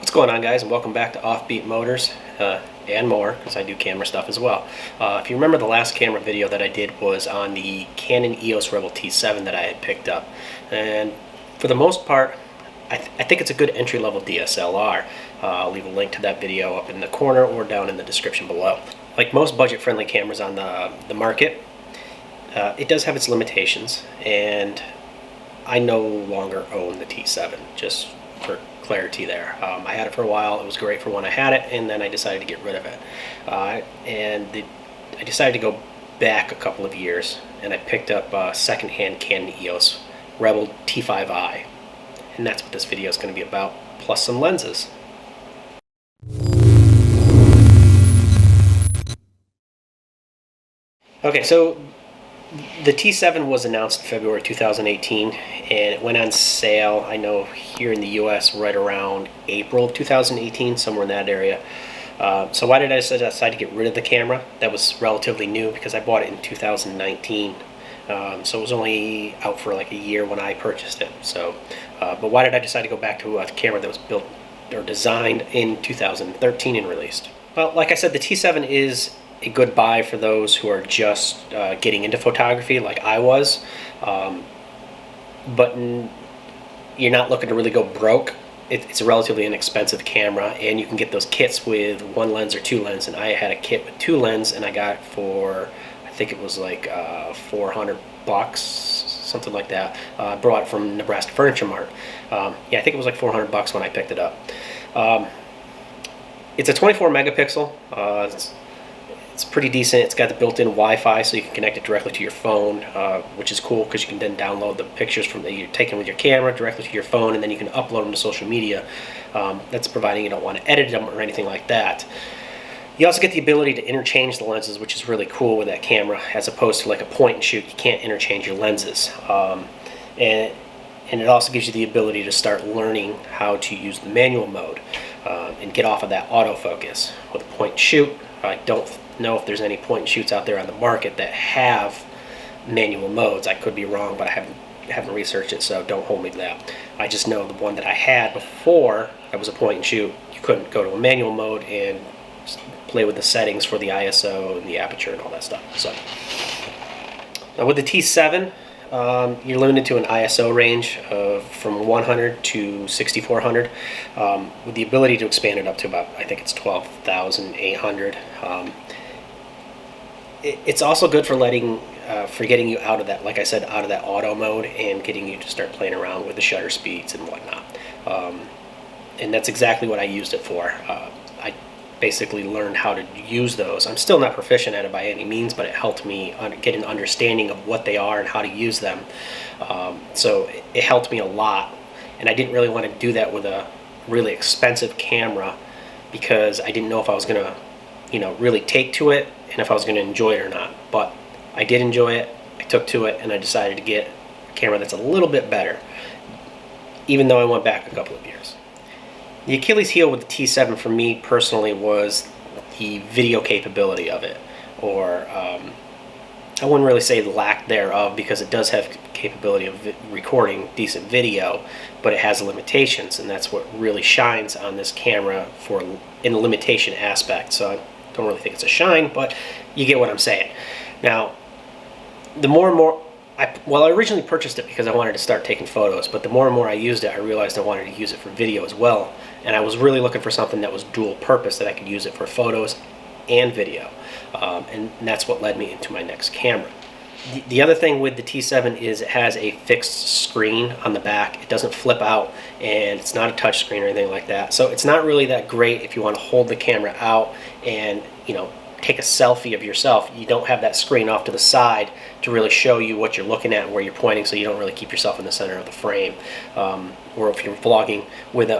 What's going on, guys, and welcome back to Offbeat Motors and more, because I do camera stuff as well. If you remember, the last camera video that I did was on the Canon Eos Rebel T7 that I had picked up, and for the most part I think it's a good entry-level DSLR. I'll leave a link to that video up in the corner or down in the description below. Like most budget-friendly cameras on the market, it does have its limitations, and I no longer own the T7, just for clarity there. I had it for a while. It was great for when I had it, and then I decided to get rid of it. I decided to go back a couple of years, and I picked up a second-hand Canon Eos Rebel T5i, and that's what this video is going to be about, plus some lenses. Okay, so the T7 was announced in February 2018, and it went on sale, I know, here in the US right around April 2018, somewhere in that area. So why did I decide to get rid of the camera? That was relatively new because I bought it in 2019. So it was only out for like a year when I purchased it. So, but why did I decide to go back to a camera that was built or designed in 2013 and released? Well, like I said, the T7 is a good buy for those who are just getting into photography like I was, but you're not looking to really go broke. It's a relatively inexpensive camera, and you can get those kits with one lens or two lens, and I had a kit with two lens, and I got it for, I think it was like $400, something like that. I brought it from Nebraska Furniture Mart. Yeah, I think it was like $400 when I picked it up. It's a 24 megapixel. It's pretty decent. It's got the built-in Wi-Fi, so you can connect it directly to your phone, which is cool because you can then download the pictures from that you're taking with your camera directly to your phone, and then you can upload them to social media. That's providing you don't want to edit them or anything like that. You also get the ability to interchange the lenses, which is really cool with that camera, as opposed to like a point and shoot. You can't interchange your lenses. And it also gives you the ability to start learning how to use the manual mode and get off of that autofocus. With a point and shoot, I don't know if there's any point and shoots out there on the market that have manual modes. I could be wrong, but I haven't researched it, so don't hold me to that. I just know the one that I had before that was a point and shoot, you couldn't go to a manual mode and play with the settings for the ISO and the aperture and all that stuff. So now with the T7, you're limited to an ISO range of from 100 to 6400, with the ability to expand it up to about, I think it's 12,800. It's also good for getting you out of that, like I said, out of that auto mode and getting you to start playing around with the shutter speeds and whatnot. And that's exactly what I used it for. I basically learned how to use those. I'm still not proficient at it by any means, but it helped me get an understanding of what they are and how to use them. So it helped me a lot, and I didn't really want to do that with a really expensive camera because I didn't know if I was going to, really take to it and if I was going to enjoy it or not. But I did enjoy it. I took to it, and I decided to get a camera that's a little bit better, even though I went back a couple of years. The Achilles heel with the T7 for me personally was the video capability of it, or I wouldn't really say the lack thereof, because it does have capability of recording decent video, but it has limitations, and that's what really shines on this camera in the limitation aspect. So I don't really think it's a shine, but you get what I'm saying. Now, the more and more, I originally purchased it because I wanted to start taking photos, but the more and more I used it, I realized I wanted to use it for video as well, and I was really looking for something that was dual purpose, that I could use it for photos and video, and that's what led me into my next camera. The other thing with the T7 is it has a fixed screen on the back. It doesn't flip out, and it's not a touch screen or anything like that, so it's not really that great if you want to hold the camera out and take a selfie of yourself. You don't have that screen off to the side to really show you what you're looking at and where you're pointing, so you don't really keep yourself in the center of the frame. Or if you're vlogging with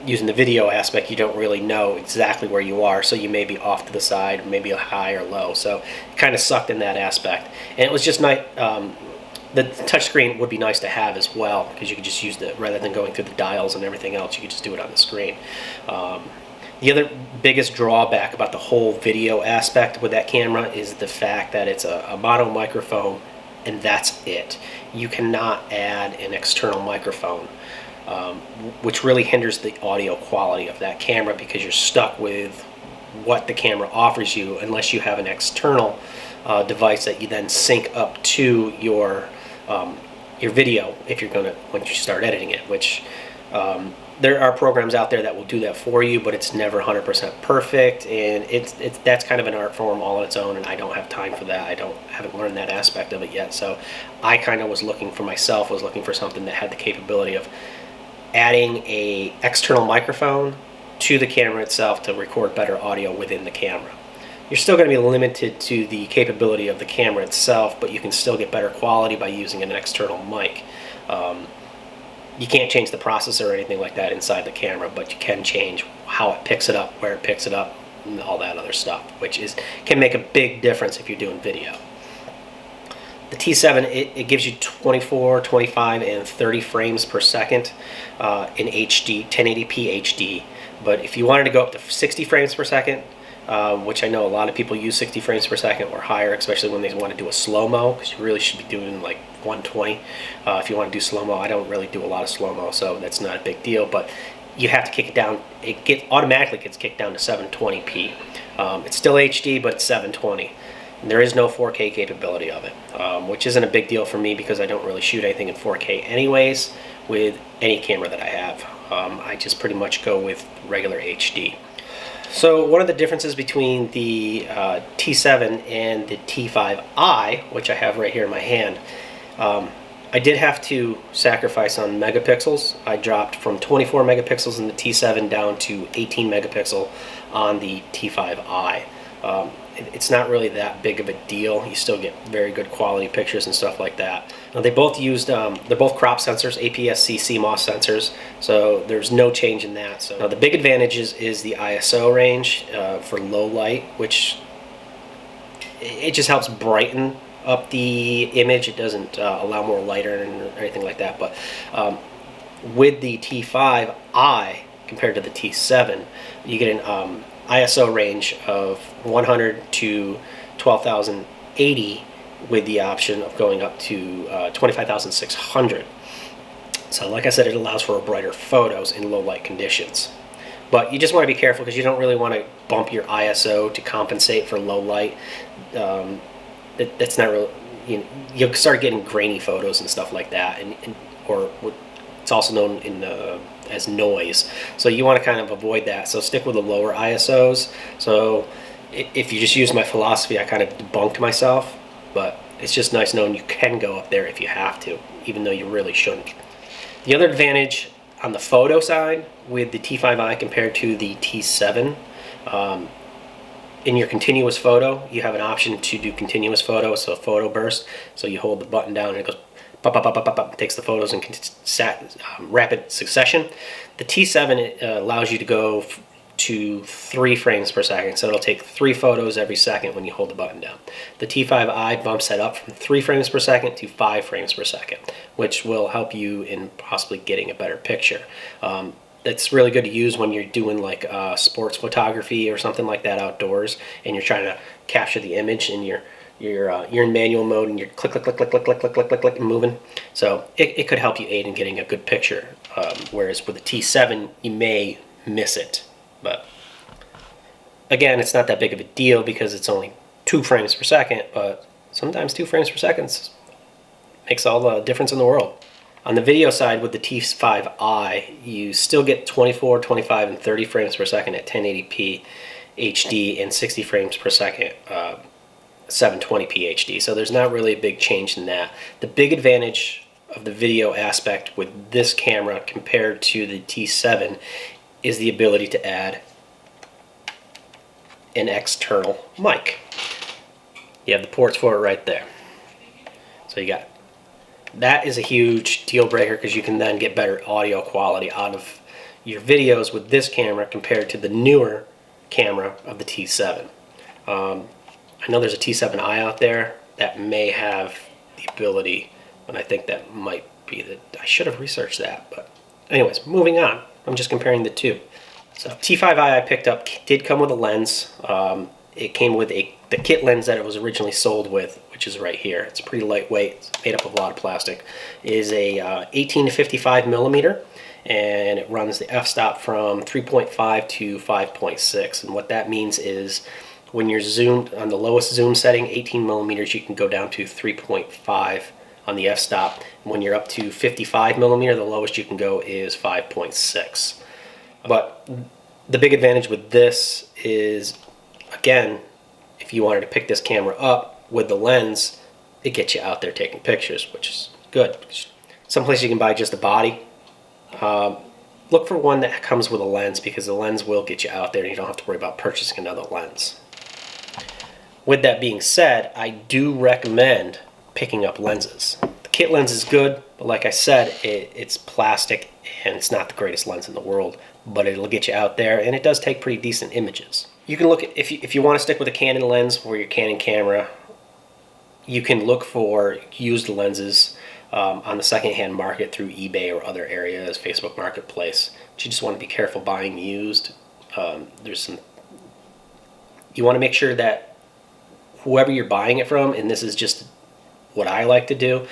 using the video aspect, you don't really know exactly where you are, so you may be off to the side, maybe a high or low. So it kind of sucked in that aspect. And it was just nice. The touchscreen would be nice to have as well, because you could just use rather than going through the dials and everything else, you could just do it on the screen. The other biggest drawback about the whole video aspect with that camera is the fact that it's a mono microphone, and that's it. You cannot add an external microphone which really hinders the audio quality of that camera because you're stuck with what the camera offers you unless you have an external device that you then sync up to your video if you're going to, once you start editing it, which there are programs out there that will do that for you, but it's never 100% perfect, and that's kind of an art form all on its own, and I don't have time for that. Haven't learned that aspect of it yet, so I kind of was looking for something that had the capability of adding a external microphone to the camera itself to record better audio within the camera. You're still going to be limited to the capability of the camera itself, but you can still get better quality by using an external mic. You can't change the processor or anything like that inside the camera, but you can change how it picks it up, where it picks it up, and all that other stuff, which can make a big difference if you're doing video. The T7, it gives you 24, 25, and 30 frames per second in HD, 1080p HD. But if you wanted to go up to 60 frames per second, which I know a lot of people use 60 frames per second or higher, especially when they want to do a slow-mo, because you really should be doing like 120 if you want to do slow-mo. I don't really do a lot of slow-mo, so that's not a big deal, but you have to kick it down. It automatically gets kicked down to 720p. It's still HD, but it's 720. And there is no 4K capability of it, which isn't a big deal for me because I don't really shoot anything in 4K anyways with any camera that I have. I just pretty much go with regular HD. So one of the differences between the T7 and the T5i, which I have right here in my hand, I did have to sacrifice on megapixels. I dropped from 24 megapixels in the T7 down to 18 megapixel on the T5i. It's not really that big of a deal. You still get very good quality pictures and stuff like that. Now, they both used, they're both crop sensors, aps-c CMOS sensors, so there's no change in that. So now the big advantage is the ISO range for low light, which it just helps brighten up the image. It doesn't allow more light or anything like that. But with the T5i compared to the T7, you get an ISO range of 100 to 12,080 with the option of going up to 25,600. So like I said, it allows for brighter photos in low light conditions. But you just want to be careful because you don't really want to bump your ISO to compensate for low light. That's not really, you'll start getting grainy photos and stuff like that, or it's also known as noise. So you want to kind of avoid that. So stick with the lower ISOs. So if you just use my philosophy, I kind of debunked myself, but it's just nice knowing you can go up there if you have to, even though you really shouldn't. The other advantage on the photo side with the T5i compared to the T7, in your continuous photo, you have an option to do continuous photo, so photo burst. So you hold the button down and it goes pop, pop, pop, pop, pop, pop, takes the photos in rapid succession. The T7 allows you to go to 3 frames per second, so it'll take 3 photos every second when you hold the button down. The T5i bumps that up from 3 frames per second to 5 frames per second, which will help you in possibly getting a better picture. That's really good to use when you're doing like sports photography or something like that outdoors, and you're trying to capture the image and you're in manual mode and you're click, click, click, click, click, click, click, click, click, click, and moving. So it could help you aid in getting a good picture. Whereas with the T7, you may miss it. But again, it's not that big of a deal because it's only 2 frames per second, but sometimes 2 frames per second makes all the difference in the world. On the video side with the T5i, you still get 24, 25, and 30 frames per second at 1080p HD and 60 frames per second 720p HD. So there's not really a big change in that. The big advantage of the video aspect with this camera compared to the T7 is the ability to add an external mic. You have the ports for it right there. So you got that is a huge deal breaker because you can then get better audio quality out of your videos with this camera compared to the newer camera of the T7. I know there's a T7i out there that may have the ability, and I think that might be I should have researched that. But anyways, moving on. I'm just comparing the two. So T5i I picked up did come with a lens. It came with the kit lens that it was originally sold with, which which is right here, it's pretty lightweight, it's made up of a lot of plastic, is a 18 to 55 millimeter, and it runs the f-stop from 3.5 to 5.6. And what that means is when you're zoomed on the lowest zoom setting, 18 millimeters, you can go down to 3.5 on the f-stop. When you're up to 55 millimeter, the lowest you can go is 5.6. But the big advantage with this is, again, if you wanted to pick this camera up with the lens, it gets you out there taking pictures, which is good. Some places you can buy just a body. Look for one that comes with a lens, because the lens will get you out there and you don't have to worry about purchasing another lens. With that being said, I do recommend picking up lenses. The kit lens is good, but like I said, it's plastic and it's not the greatest lens in the world, but it'll get you out there, and it does take pretty decent images. You can look at, if you want to stick with a Canon lens for your Canon camera, you can look for used lenses on the secondhand market through eBay or other areas, Facebook Marketplace. But you just want to be careful buying used. You want to make sure that whoever you're buying it from, and this is just what I like to do,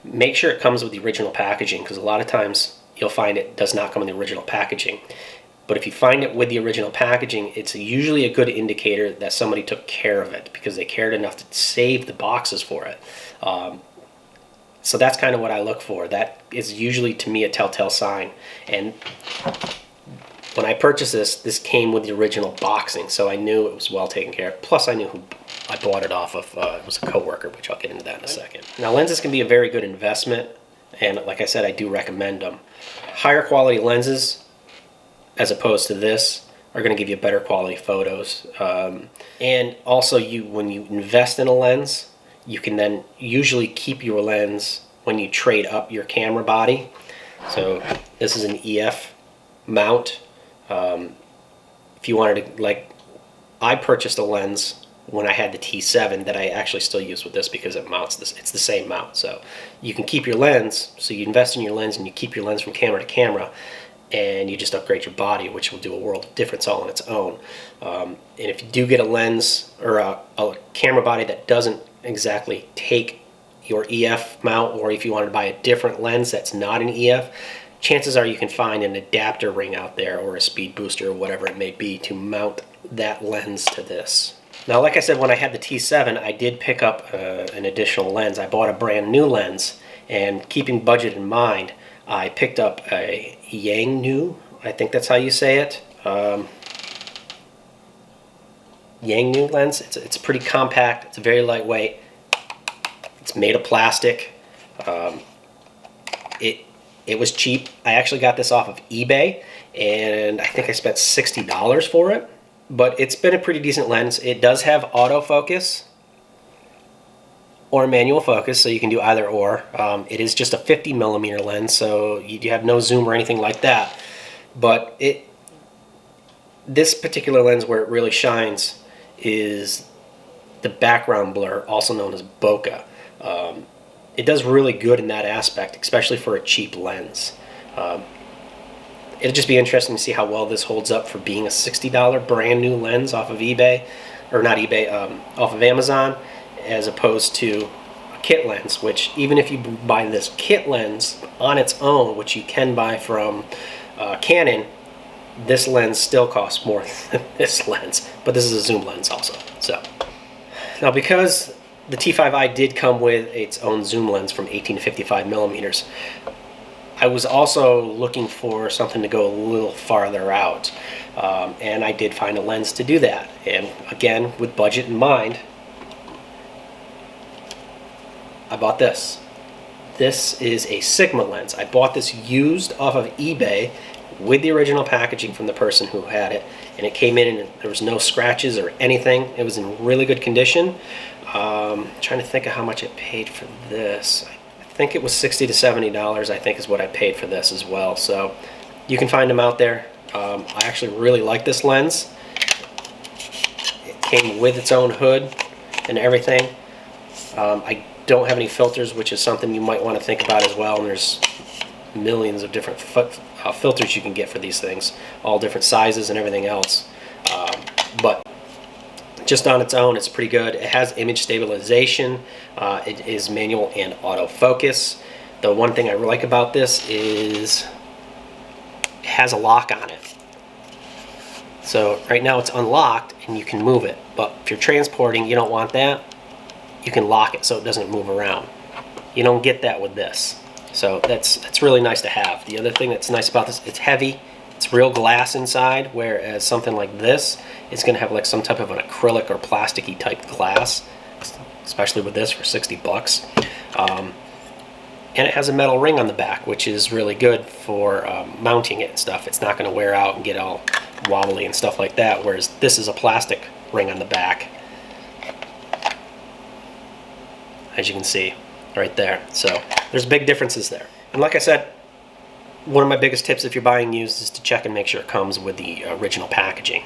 make sure it comes with the original packaging, because a lot of times you'll find it does not come in the original packaging. But if you find it with the original packaging, it's usually a good indicator that somebody took care of it, because they cared enough to save the boxes for it. So that's kind of what I look for. That is usually, to me, a telltale sign. And when I purchased this came with the original boxing, so I knew it was well taken care of. Plus, I knew who I bought it off of. It was a coworker, which I'll get into that in a second. Now, lenses can be a very good investment, and like I said, I do recommend them. Higher quality lenses, as opposed to this, are going to give you better quality photos. And also, when you invest in a lens, you can then usually keep your lens when you trade up your camera body. So this is an EF mount. If you wanted to, like, I purchased a lens when I had the T7 that I actually still use with this, because it mounts this. It's the same mount, so you can keep your lens. So you invest in your lens and you keep your lens from camera to camera, and you just upgrade your body, which will do a world of difference all on its own. And if you do get a lens or a camera body that doesn't exactly take your EF mount, or if you want to buy a different lens that's not an EF, chances are you can find an adapter ring out there, or a speed booster, or whatever it may be, to mount that lens to this. Now, like I said, when I had the T7, I did pick up an additional lens. I bought a brand new lens, and keeping budget in mind, I picked up a Youngnuo, I think that's how you say it, Youngnuo lens. It's pretty compact, it's very lightweight, it's made of plastic. It was cheap. I actually got this off of eBay, and I think I spent $60 for it. But it's been a pretty decent lens. It does have autofocus or manual focus, so you can do either or. It is just a 50 millimeter lens, so you have no zoom or anything like that. But this particular lens, where it really shines is the background blur, also known as bokeh. It does really good in that aspect, especially for a cheap lens. It'll just be interesting to see how well this holds up for being a $60 brand new lens off of eBay, or not eBay, off of Amazon, as opposed to a kit lens, which even if you buy this kit lens on its own, which you can buy from Canon, this lens still costs more than this lens, but this is a zoom lens also. So now, because the T5i did come with its own zoom lens from 18 to 55 millimeters, I was also looking for something to go a little farther out, and I did find a lens to do that. And again, with budget in mind, I bought this. This is a Sigma lens. I bought this used off of eBay with the original packaging from the person who had it, and it came in and there was no scratches or anything. It was in really good condition. Trying to think of how much I paid for this. I think it was $60 to $70, I think, is what I paid for this as well. So you can find them out there. I actually really like this lens. It came with its own hood and everything. I don't have any filters, which is something you might want to think about as well. And there's millions of different filters you can get for these things, all different sizes and everything else. But just on its own, it's pretty good. It has image stabilization. It is manual and autofocus. The one thing I like about this is it has a lock on it. So right now it's unlocked and you can move it, but if you're transporting, you don't want that, you can lock it so it doesn't move around. You don't get that with this. So that's really nice to have. The other thing that's nice about this, it's heavy. It's real glass inside, whereas something like this, it's going to have like some type of an acrylic or plasticky type glass, especially with this for 60 bucks. And it has a metal ring on the back, which is really good for mounting it and stuff. It's not going to wear out and get all wobbly and stuff like that, whereas this is a plastic ring on the back, as you can see right there. So there's big differences there. And like I said, one of my biggest tips if you're buying used is to check and make sure it comes with the original packaging.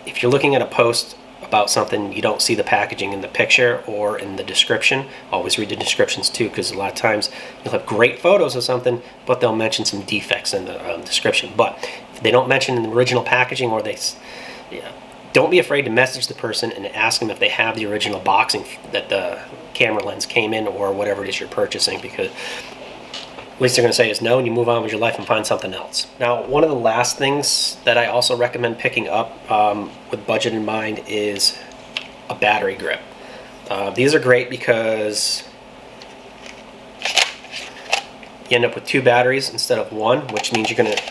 If you're looking at a post about something, you don't see the packaging in the picture or in the description, always read the descriptions too, because a lot of times you'll have great photos of something, but they'll mention some defects in the description. But if they don't mention in the original packaging, or don't be afraid to message the person and ask them if they have the original boxing that the camera lens came in, or whatever it is you're purchasing, because at least they're going to say is no, and you move on with your life and find something else. Now, one of the last things that I also recommend picking up with budget in mind is a battery grip. These are great because you end up with 2 batteries instead of 1, which means you're going to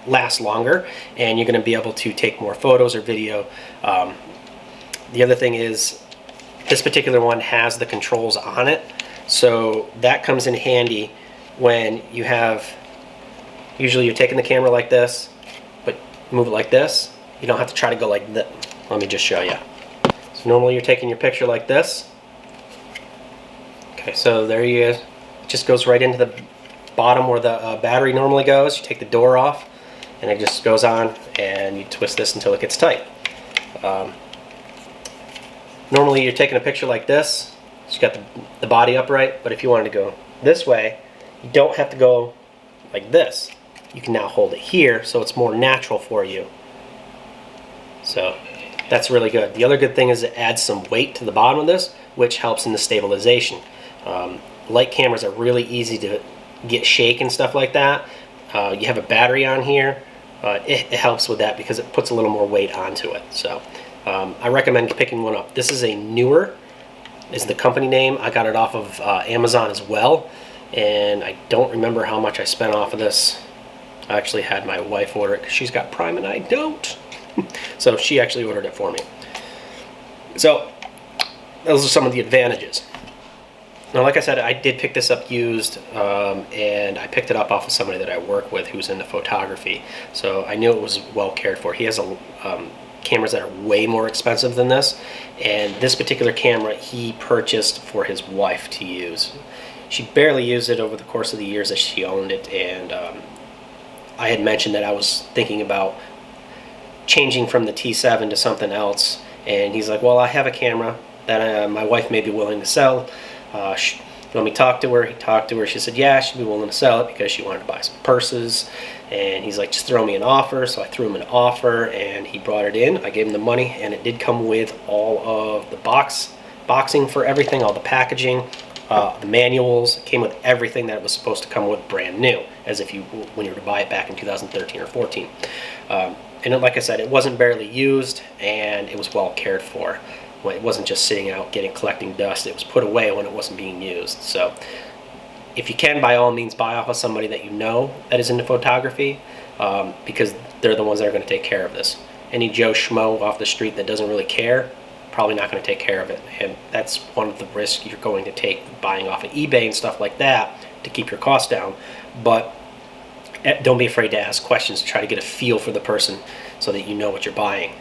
last longer and you're going to be able to take more photos or video. The other thing is this particular one has the controls on it, so that comes in handy when you have, usually you're taking the camera like this, but move it like this. You don't have to try to go like this. Let me just show you. So normally you're taking your picture like this. Okay, so there you is. It just goes right into the bottom where the battery normally goes. You take the door off and it just goes on, and you twist this until it gets tight. Normally you're taking a picture like this, so you got the body upright, but if you wanted to go this way, you don't have to go like this. You can now hold it here, so it's more natural for you. So that's really good. The other good thing is it adds some weight to the bottom of this, which helps in the stabilization. Light cameras are really easy to get shake and stuff like that. You have a battery on here, it helps with that because it puts a little more weight onto it. So I recommend picking one up. This is a Neewer, is the company name. I got it off of Amazon as well, and I don't remember how much I spent off of this. I actually had my wife order it because she's got Prime and I don't. So she actually ordered it for me. So those are some of the advantages. Now, like I said, I did pick this up used, and I picked it up off of somebody that I work with who's into photography. So I knew it was well cared for. He has cameras that are way more expensive than this, and this particular camera he purchased for his wife to use. She barely used it over the course of the years that she owned it, and I had mentioned that I was thinking about changing from the T7 to something else, and he's like, well, I have a camera that my wife may be willing to sell. Let me talk to her. He talked to her. She said, yeah, she'd be willing to sell it because she wanted to buy some purses. And he's like, just throw me an offer. So I threw him an offer, and he brought it in. I gave him the money, and it did come with all of the boxing for everything, all the packaging, the manuals. It came with everything that it was supposed to come with, brand new, as if when you were to buy it back in 2013 or 14. And like I said, it wasn't barely used, and it was well cared for. It wasn't just sitting out collecting dust. It was put away when it wasn't being used. So if you can, by all means, buy off of somebody that you know that is into photography, because they're the ones that are going to take care of this. Any Joe Schmo off the street that doesn't really care, probably not going to take care of it. And that's one of the risks you're going to take buying off of eBay and stuff like that to keep your costs down. But don't be afraid to ask questions to try to get a feel for the person so that you know what you're buying.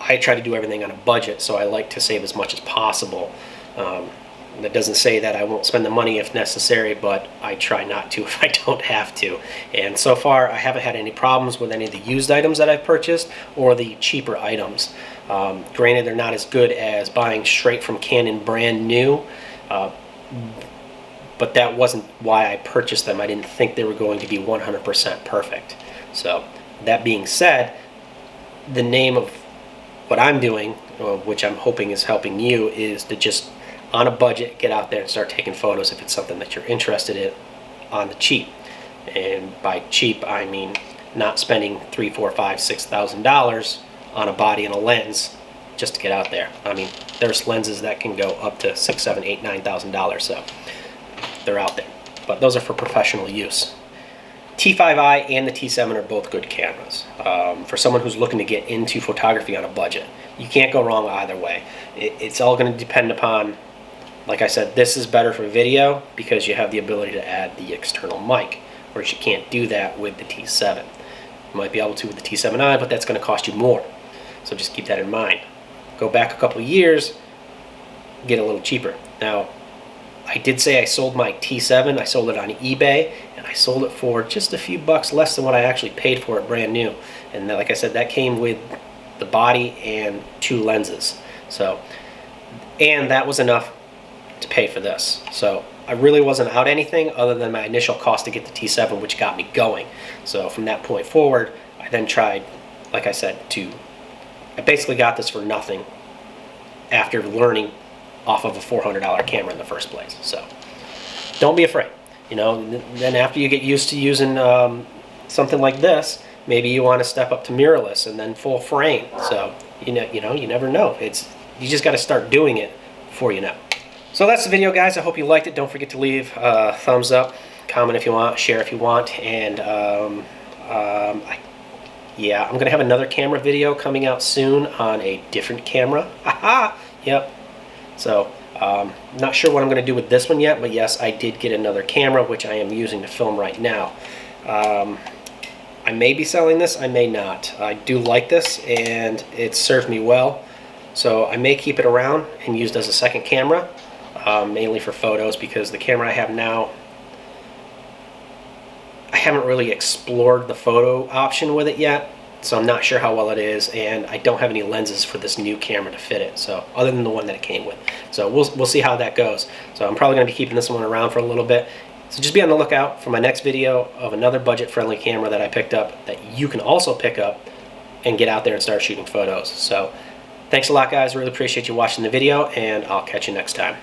I try to do everything on a budget, so I like to save as much as possible. That doesn't say that I won't spend the money if necessary, but I try not to if I don't have to. And so far, I haven't had any problems with any of the used items that I've purchased or the cheaper items. Granted, they're not as good as buying straight from Canon brand new, but that wasn't why I purchased them. I didn't think they were going to be 100% perfect. So that being said, the name of what I'm doing, which I'm hoping is helping you, is to just on a budget get out there and start taking photos if it's something that you're interested in on the cheap. And by cheap, I mean not spending $3,000, $4,000, $5,000, $6,000 on a body and a lens just to get out there. I mean, there's lenses that can go up to $6,000, $7,000, $8,000, $9,000, so they're out there. But those are for professional use. T5i and the T7 are both good cameras. For someone who's looking to get into photography on a budget, you can't go wrong either way. It's all going to depend upon, like I said, this is better for video because you have the ability to add the external mic, whereas you can't do that with the T7. You might be able to with the T7i, but that's going to cost you more. So just keep that in mind. Go back a couple of years, get a little cheaper. Now, I did say I sold my T7. I sold it on eBay, and I sold it for just a few bucks less than what I actually paid for it brand new. And like I said, that came with the body and 2 lenses. So, and that was enough to pay for this. So I really wasn't out anything other than my initial cost to get the T7, which got me going. So from that point forward, I then tried, like I said, I basically got this for nothing after learning off of a $400 camera in the first place. So don't be afraid. You know, then after you get used to using something like this, maybe you want to step up to mirrorless and then full frame. So you never know. You just got to start doing it before you know. So that's the video, guys. I hope you liked it. Don't forget to leave a thumbs up, comment if you want, share if you want, and yeah, I'm gonna have another camera video coming out soon on a different camera. Haha. Yep. So not sure what I'm gonna do with this one yet, but yes, I did get another camera which I am using to film right now. I may be selling this, I may not. I do like this and it served me well, so I may keep it around and use it as a second camera, mainly for photos, because the camera I have now, I haven't really explored the photo option with it yet, so I'm not sure how well it is, and I don't have any lenses for this new camera to fit it, so other than the one that it came with. So we'll see how that goes. So I'm probably going to be keeping this one around for a little bit. So just be on the lookout for my next video of another budget-friendly camera that I picked up that you can also pick up and get out there and start shooting photos. So thanks a lot, guys. Really appreciate you watching the video, and I'll catch you next time.